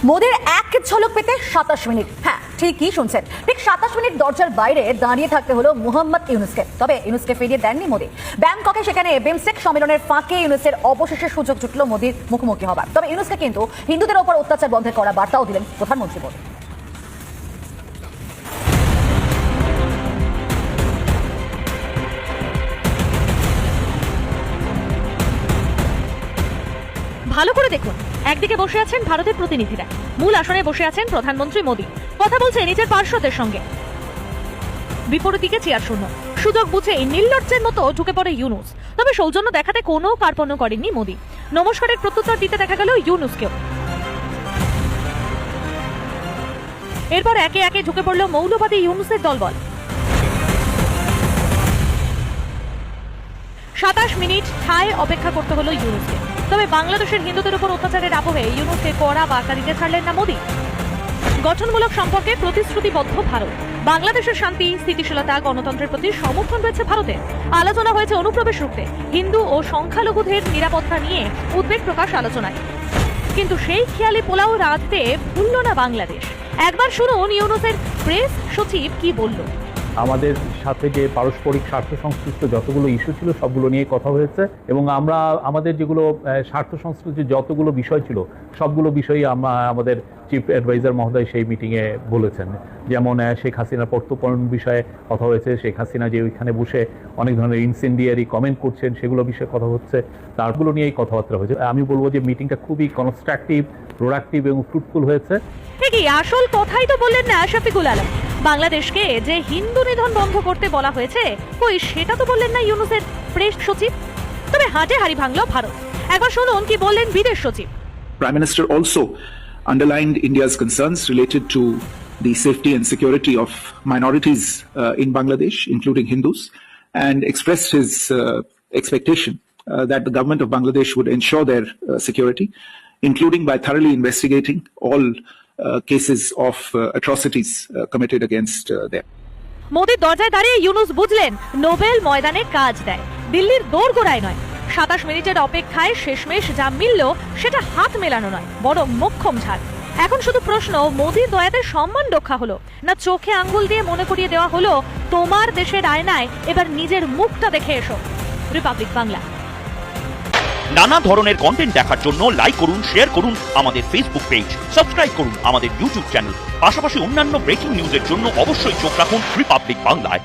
মোদির এক ঝলক পেতে 27 মিনিট। হ্যাঁ, ঠিকই শুনছেন, ঠিক 27 মিনিট দরজার বাইরে দাঁড়িয়ে থাকতে হলো মোহাম্মদ ইউনুসকে। তবে ইউনুসকে ফিরিয়ে দেননি মোদি। ব্যাংককে সেখানে বিমস্টেক সম্মেলনের ফাঁকে ইউনুসের অবশেষে সুযোগ জুটল মোদির মুখোমুখি হবার। তবে ইউনুসকে কিন্তু হিন্দুদের ওপর অত্যাচার বন্ধের করা বার্তাও দিলেন প্রধানমন্ত্রী মোদি। ভালো করে দেখুন, একদিকে বসে আছেন ভারতের প্রতিনিধিরা, মূল আসনে বসে আছেন প্রধানমন্ত্রী মোদি, কথা বলছে নিজের পার্শ্বদের সঙ্গে। বিপরীত দিকে চেয়ার শূন্য, সুযোগ বুঝে নির্লজ্জের মতো ঢুকে পড়ে ইউনুস। তবে সৌজন্য দেখাতে কোনো কার্পণ্য করেননি মোদি। নমস্কারের প্রত্যুত্তর দিতে দেখা গেল ইউনুসকেও। এরপর একে একে ঢুকে পড়ল মৌলবাদী ইউনুসের দলবল। 27 মিনিট ঠায় অপেক্ষা করতে হলো ইউনুসকে। তবে বাংলাদেশের হিন্দুদের উপর অত্যাচারের আবহে ইউনুসকে কড়া বার্তা দিতে ছাড়লেন না মোদি। গঠনমূলক সম্পর্কে প্রতিশ্রুতিবদ্ধ ভারত। বাংলাদেশের শান্তি, স্থিতিশীলতা, গণতন্ত্রের প্রতি সমর্থন রয়েছে ভারতের। আলোচনা হয়েছে অনুপ্রবেশ রুখতে, হিন্দু ও সংখ্যালঘুদের নিরাপত্তা নিয়ে উদ্বেগ প্রকাশ আলোচনায়। কিন্তু সেই খেয়ালি পোলাও রাঁধতে ভুলল না বাংলাদেশ। একবার শুনুন ইউনুসের প্রেস সচিব কি বলল। আমাদের সাথে যে পারস্পরিক স্বার্থ সংশ্লিষ্ট যতগুলো ইস্যু ছিল সবগুলো নিয়ে কথা হয়েছে, এবং আমরা আমাদের যেগুলো স্বার্থ সংশ্লিষ্ট যতগুলো বিষয় ছিল সবগুলো বিষয়ই আমাদের চিফ অ্যাডভাইজার মহোদয় সেই মিটিংয়ে বলেছেন। যেমন শেখ হাসিনার প্রত্যর্পণ বিষয়ে কথা হয়েছে, শেখ হাসিনা যে ওইখানে বসে অনেক ধরনের ইনসেন্ডিয়ারি কমেন্ট করছেন সেগুলো বিষয়ে কথা হচ্ছে, তারগুলো নিয়েই কথাবার্তা হয়েছে। আমি বলবো যে মিটিংটা খুবই কনস্ট্রাকটিভ, প্রোডাক্টিভ এবং ফ্রুটফুল হয়েছে। ঠিকই, আসল কথাই তো বললেন না শফিকুল আলম। বাংলাদেশকে যে হিন্দু নিধন বন্ধ করতে বলা হয়েছে, কই সেটা তো বললেন না ইউনুসের প্রেস সচিব। তবে হাটে হাড়ি ভাঙলো ভারত। একবার শুনুন কি বললেন বিদেশ সচিব। Prime Minister also underlined India's concerns related to the safety and security of minorities in Bangladesh, including Hindus, and expressed his expectation that the government of Bangladesh would ensure their security, including by thoroughly investigating all cases of atrocities committed against them. মোদির দরজায় দাঁড়িয়ে ইউনুস বুঝলেন Nobel ময়দানে কাজ দেয়, দিল্লির দোরগোড়ায় নয়। 27 মিনিটের অপেক্ষায় শেষমেশ যা মিলল সেটা হাত মেলানো নয়, বরং মোক্ষম ঝাড়। এখন শুধু প্রশ্ন, মোদির দয়াতে সম্মান রক্ষা হলো না চোখে আঙ্গুল দিয়ে মনে করিয়ে দেওয়া হলো তোমার দেশের আয়নায় এবার নিজের মুখটা দেখে এসো। রিপাবলিক বাংলা। নানা ধরনের কন্টেন্ট দেখার জন্য লাইক করুন, শেয়ার করুন আমাদের ফেসবুক পেজ, সাবস্ক্রাইব করুন আমাদের ইউটিউব চ্যানেল। পাশাপাশি অন্যান্য ব্রেকিং নিউজের জন্য অবশ্যই চোখ রাখুন রিপাবলিক বাংলায়।